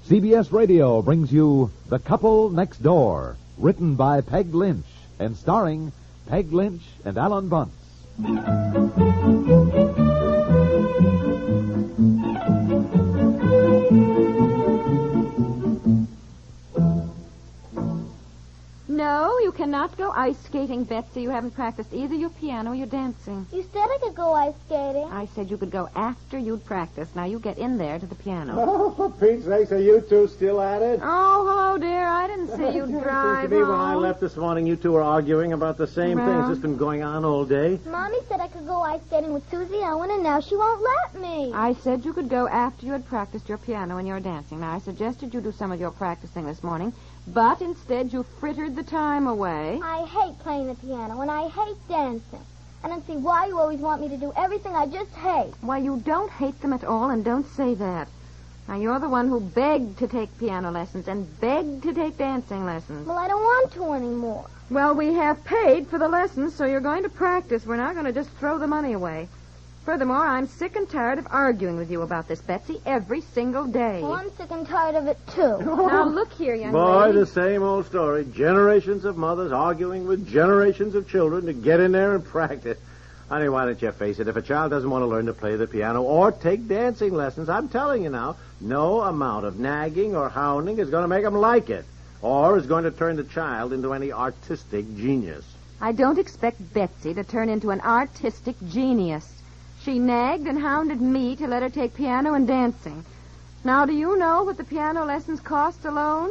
CBS Radio brings you The Couple Next Door, written by Peg Lynch and starring Peg Lynch and Ethel Bunce. No, you cannot go ice skating, Betsy. You haven't practiced either your piano or your dancing. You said I could go ice skating. I said you could go after you'd practice. Now you get in there to the piano. Oh, for Pete's sake, are you two still at it? Oh, hello, dear. I didn't see you drive Seems to me home. when I left this morning, you two were arguing about the same thing. It's just been going on all day. Mommy said I could go ice skating with Susie Owen, and now she won't let me. I said you could go after you had practiced your piano and your dancing. Now, I suggested you do some of your practicing this morning, but instead you frittered the time away. I hate playing the piano, and I hate dancing. I don't see why you always want me to do everything I just hate. Why, you don't hate them at all, and don't say that. Now, you're the one who begged to take piano lessons and begged to take dancing lessons. Well, I don't want to anymore. Well, we have paid for the lessons, so you're going to practice. We're not going to just throw the money away. Furthermore, I'm sick and tired of arguing with you about this, Betsy, every single day. Well, I'm sick and tired of it, too. Now, look here, young Boy, lady. the same old story. Generations of mothers arguing with generations of children to get in there and practice. Honey, why don't you face it? If a child doesn't want to learn to play the piano or take dancing lessons, I'm telling you now, no amount of nagging or hounding is going to make them like it, or is going to turn the child into any artistic genius. I don't expect Betsy to turn into an artistic genius. She nagged and hounded me to let her take piano and dancing. Now, do you know what the piano lessons cost alone?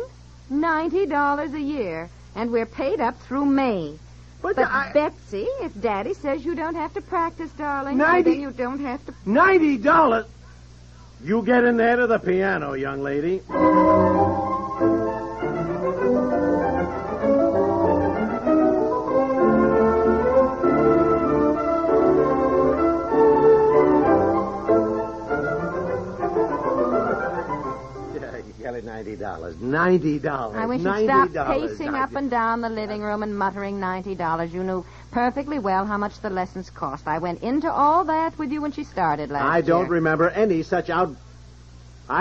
$90 a year. And we're paid up through May. But Betsy, if Daddy says you don't have to practice, darling, then you don't have to... $90? You get in there to the piano, young lady. $90. I wish you'd stop pacing up and down the living room and muttering $90. You knew perfectly well how much the lessons cost. I went into all that with you when she started last year. I don't remember any such I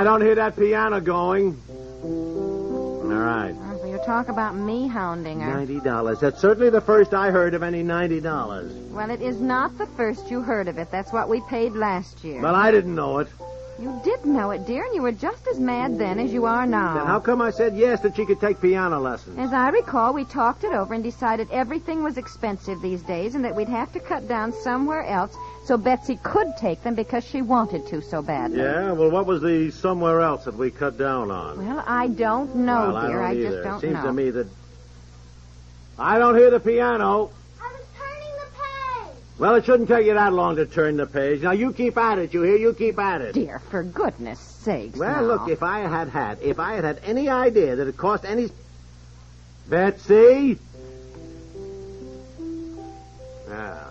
don't hear that piano going. All right. So you talk about me hounding her. $90. That's certainly the first I heard of any $90. Well, it is not the first you heard of it. That's what we paid last year. But I didn't know it. You did know it, dear, and you were just as mad then as you are now. Then how come I said yes, that she could take piano lessons? As I recall, we talked it over and decided everything was expensive these days and that we'd have to cut down somewhere else so Betsy could take them because she wanted to so badly. Yeah? Well, what was the somewhere else that we cut down on? Well, I don't know, well, dear. I just don't know. Seems to me that... I don't hear the piano. I was turning the page. Well, it shouldn't take you that long to turn the page. Now, you keep at it, you hear? You keep at it. Dear, for goodness sakes. Well, now. look, if I had any idea that it cost any... Betsy? Ah.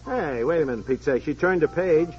Hey, wait a minute, Pete. Say, she turned the page.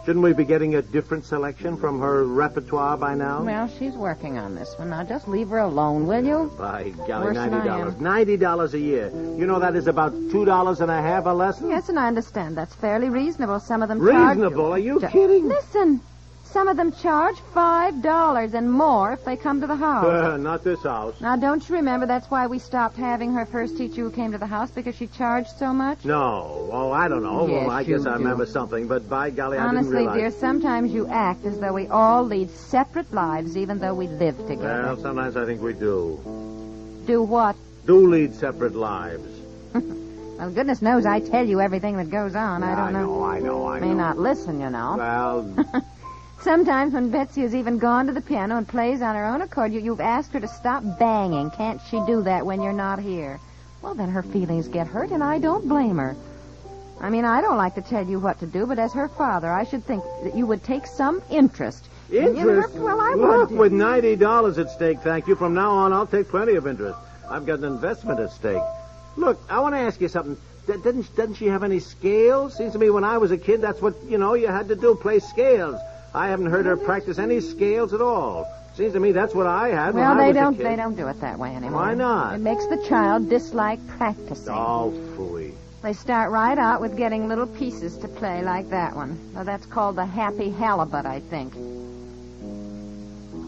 Shouldn't we be getting a different selection from her repertoire by now? Well, she's working on this one. Now, just leave her alone, will you? By golly, Worse than I am. $90 a year. You know that is about $2.50 a lesson? Yes, and I understand. That's fairly reasonable. Some of them charge... Reasonable? Are you kidding? Listen. Some of them charge $5 and more if they come to the house. Not this house. Now, don't you remember that's why we stopped having her first teacher who came to the house, because she charged so much? No. Oh, I don't know. Yes, well, I guess I do. remember something, but by golly, I didn't Honestly, realize... dear, sometimes you act as though we all lead separate lives, even though we live together. Well, sometimes I think we do. Do what? Do lead separate lives. Well, goodness knows I tell you everything that goes on. I don't know. I know. May not listen, you know. Well... Sometimes when Betsy has even gone to the piano and plays on her own accord, you've asked her to stop banging. Can't she do that when you're not here? Well, then her feelings get hurt, and I don't blame her. I mean, I don't like to tell you what to do, but as her father, I should think that you would take some interest. Interest? Well, I Look, would. with $90 at stake, thank you. From now on, I'll take plenty of interest. I've got an investment at stake. Look, I want to ask you something. Doesn't she have any scales? Seems to me when I was a kid, that's what, you had to do, play scales. I haven't heard her practice any scales at all. Seems to me that's what I had when I was a kid. They don't do it that way anymore. Why not? It makes the child dislike practicing. Oh, phooey. They start right out with getting little pieces to play like that one. Now, that's called the Happy Halibut, I think.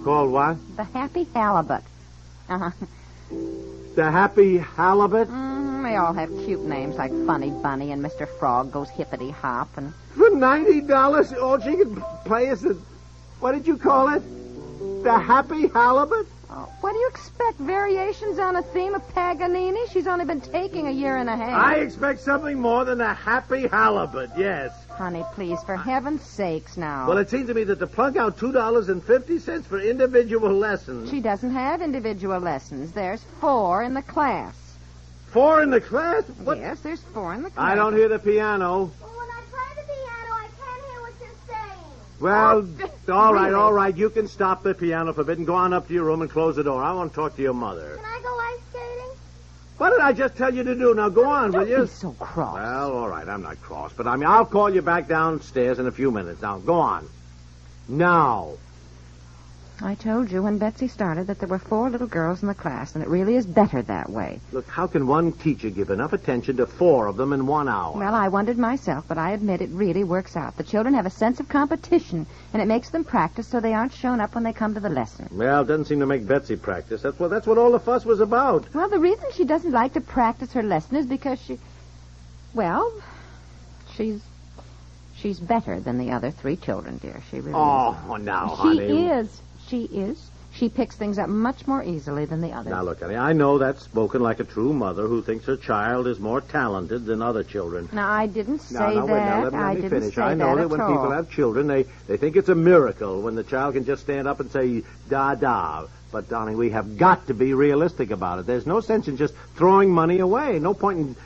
Called what? The Happy Halibut. Uh-huh. The Happy Halibut? They all have cute names like Funny Bunny and Mr. Frog goes hippity-hop and... For $90, all she can play is the... What did you call it? The Happy Halibut? Oh, what do you expect? Variations on a theme of Paganini? She's only been taking a year and a half. I expect something more than a Happy Halibut, yes. Honey, please, for heaven's sakes now. Well, it seems to me that to plunk out $2.50 for individual lessons... She doesn't have individual lessons. There's 4 in the class. 4 in the class? What? Yes, there's 4 in the class. I don't hear the piano. Well, when I play the piano, I can't hear what you're saying. Well, all right. You can stop the piano for a bit and go on up to your room and close the door. I want to talk to your mother. Can I go ice skating? What did I just tell you to do? Now, go on, will you? Don't be so cross. Well, all right, I'm not cross, but I'll call you back downstairs in a few minutes. Now, go on. Now. I told you when Betsy started that there were 4 little girls in the class, and it really is better that way. Look, how can one teacher give enough attention to 4 of them in 1 hour? Well, I wondered myself, but I admit it really works out. The children have a sense of competition, and it makes them practice so they aren't shown up when they come to the lesson. Well, it doesn't seem to make Betsy practice. That's what all the fuss was about. Well, the reason she doesn't like to practice her lesson is because she's better than the other 3 children, dear. She really is. Oh, now, honey. She is. She picks things up much more easily than the others. Now, look, honey, I know that's spoken like a true mother who thinks her child is more talented than other children. Now, I didn't say that. Wait, let me finish. I know that when all. people have children, they think it's a miracle when the child can just stand up and say, da-da. But, darling, we have got to be realistic about it. There's no sense in just throwing money away. No point in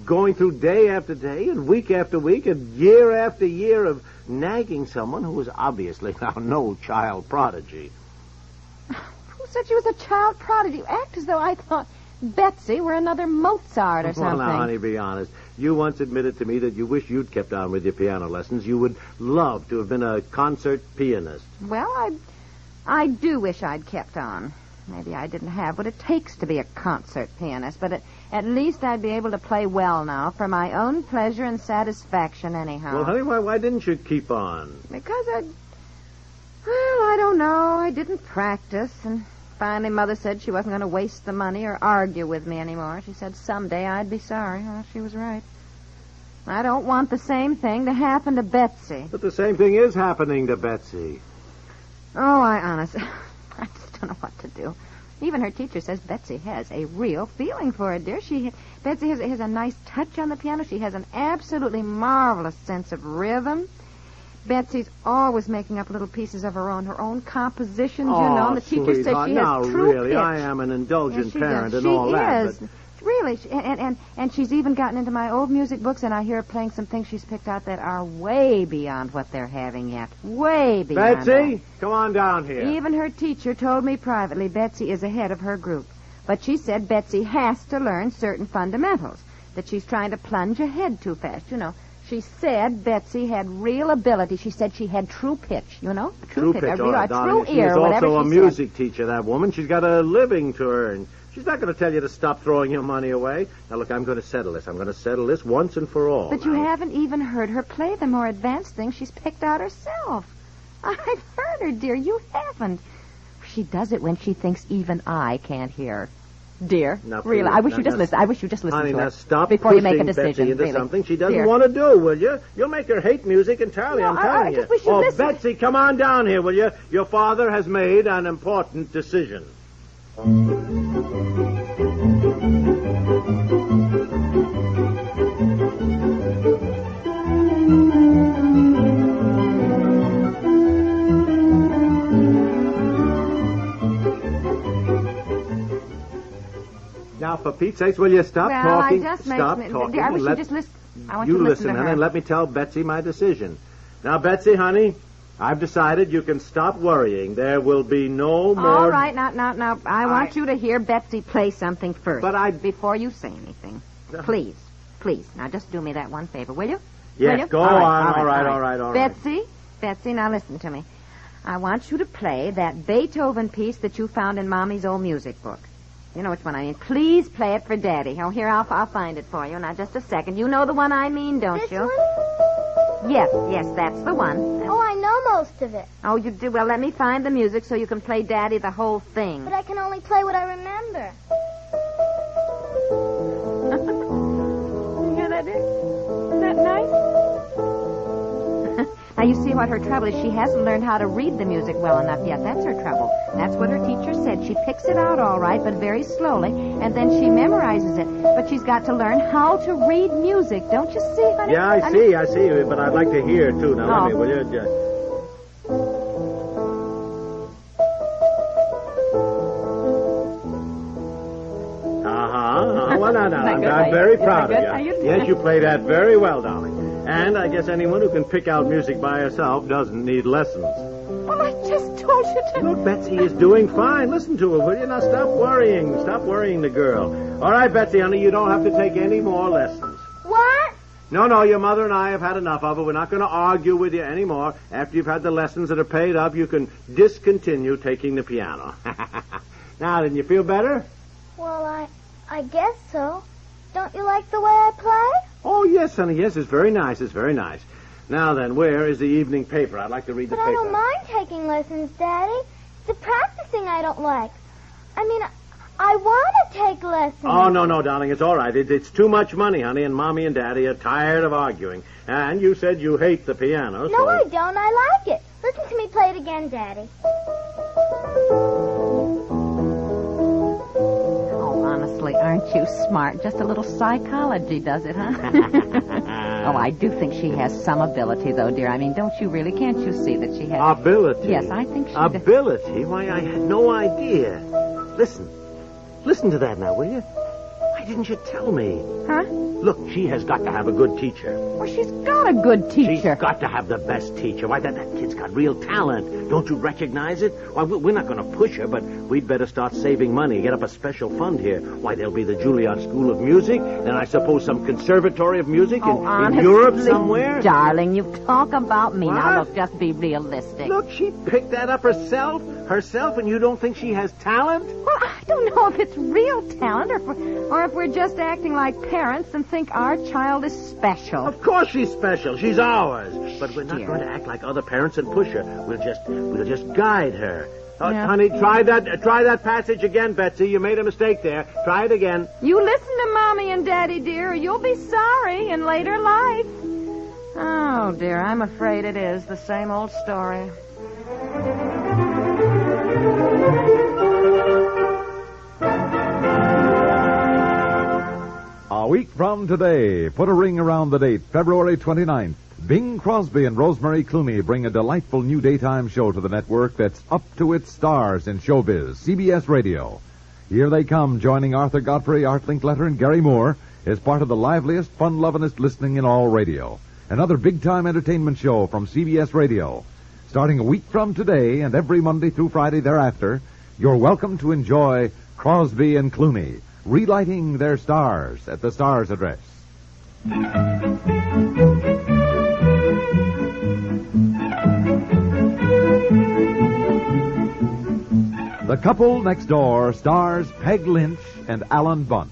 going through day after day and week after week and year after year of nagging someone who is obviously now no child prodigy. Who said she was a child prodigy? You act as though I thought Betsy were another Mozart or something. Well, now, honey, be honest. You once admitted to me that you wish you'd kept on with your piano lessons. You would love to have been a concert pianist. Well, I do wish I'd kept on. Maybe I didn't have what it takes to be a concert pianist, but at least I'd be able to play well now for my own pleasure and satisfaction anyhow. Well, honey, why didn't you keep on? Because I don't know. I didn't practice, and finally Mother said she wasn't going to waste the money or argue with me anymore. She said someday I'd be sorry. Well, she was right. I don't want the same thing to happen to Betsy. But the same thing is happening to Betsy. Oh, I just don't know what to do. Even her teacher says Betsy has a real feeling for it, dear. Betsy has a nice touch on the piano. She has an absolutely marvelous sense of rhythm. Betsy's always making up little pieces of her own compositions, you know. And the teacher says she has true really, pitch. I am an indulgent parent and she all is. that. But... Really, and she's even gotten into my old music books, and I hear her playing some things she's picked out that are way beyond what they're having yet. Way beyond Betsy, that. come on down here. Even her teacher told me privately Betsy is ahead of her group. But she said Betsy has to learn certain fundamentals, that she's trying to plunge ahead too fast, you know. She said Betsy had real ability. She said she had true pitch, you know? True pitch. A true She's ear, whatever also a she music said. teacher, that woman. She's got a living to earn. She's not going to tell you to stop throwing your money away. Now, look, I'm going to settle this. I'm going to settle this once and for all. But you haven't even heard her play the more advanced things she's picked out herself. I've heard her, dear. You haven't. She does it when she thinks even I can't hear. Dear, now, really, I wish you just listen. I wish you just listen honey, to her now stop before you make a decision. Betsy into really. something she doesn't Dear. want to do, will you? You'll make her hate music entirely. No, I'm telling I you. just wish you'd listen. Betsy, come on down here, will you? Your father has made an important decision. Now, for Pete's sakes, will you stop talking? Stop talking. Dear, I wish you just listen. I want you you to listen to her. And let me tell Betsy my decision. Now, Betsy, honey, I've decided you can stop worrying. There will be no more... All right, now. I want you to hear Betsy play something first. Before you say anything. Please. Now, just do me that one favor, will you? Yes, will you? go on. All right. Betsy, now listen to me. I want you to play that Beethoven piece that you found in Mommy's old music book. You know which one I mean. Please play it for Daddy. Oh, here, I'll find it for you. Now, just a second. You know the one I mean, don't This you? one? Yes, that's the one. Oh, I know most of it. Oh, you do? Well, let me find the music so you can play Daddy the whole thing. But I can only play what I remember. You hear that, dear? Isn't that nice? Now, you see what her trouble is. She hasn't learned how to read the music well enough yet. That's her trouble. That's what her teacher said. She picks it out all right, but very slowly, and then she memorizes it. But she's got to learn how to read music. Don't you see, honey? Yeah, I see. But I'd like to hear, too. Now, let me, will you? Just... Well, now, I'm very proud of you. Yes, you play that very well, darling. And I guess anyone who can pick out music by herself doesn't need lessons. Well, I just told you to. Look, Betsy is doing fine. Listen to her, will you? Now, stop worrying. Stop worrying the girl. All right, Betsy, honey, you don't have to take any more lessons. What? No, your mother and I have had enough of it. We're not going to argue with you anymore. After you've had the lessons that are paid up, you can discontinue taking the piano. Now, didn't you feel better? Well, I guess so. Don't you like the way I play? Oh, yes, honey, yes, it's very nice, Now then, where is the evening paper? I'd like to read the paper. But I don't mind taking lessons, Daddy. It's the practicing I don't like. I mean, I want to take lessons. Oh, no, darling, it's all right. It's too much money, honey, and Mommy and Daddy are tired of arguing. And you said you hate the piano, No, I don't. I like it. Listen to me play it again, Daddy. Honestly, aren't you smart? Just a little psychology does it, huh? Oh, I do think she has some ability, though, dear. I mean, don't you really? Can't you see that she has... Ability? Yes, I think she does. Ability? Why, I had no idea. Listen to that now, will you? Why didn't you tell me? Huh? Look, she has got to have a good teacher. Well, she's got a good teacher. She's got to have the best teacher. Why, that kid's got real talent. Don't you recognize it? Why, we're not going to push her, but we'd better start saving money, get up a special fund here. Why, there'll be the Juilliard School of Music, then I suppose some conservatory of music in Europe somewhere. Darling, you talk about me. What? Now, look, just be realistic. Look, she picked that up herself, and you don't think she has talent? Well, I don't know if it's real talent or if we're just acting like parents and think our child is special. Of course she's special. She's ours. But we're not going to act like other parents and push her. We'll just guide her. Yeah. Honey, try that passage again, Betsy. You made a mistake there. Try it again. You listen to Mommy and Daddy, dear, or you'll be sorry in later life. Oh, dear, I'm afraid it is the same old story. A week from today, put a ring around the date, February 29th. Bing Crosby and Rosemary Clooney bring a delightful new daytime show to the network that's up to its stars in showbiz, CBS Radio. Here they come, joining Arthur Godfrey, Art Linkletter, and Gary Moore as part of the liveliest, fun-lovin'est listening in all radio. Another big-time entertainment show from CBS Radio. Starting a week from today and every Monday through Friday thereafter, you're welcome to enjoy Crosby and Clooney, relighting their stars at the Stars Address. The Couple Next Door stars Peg Lynch and Alan Bunce.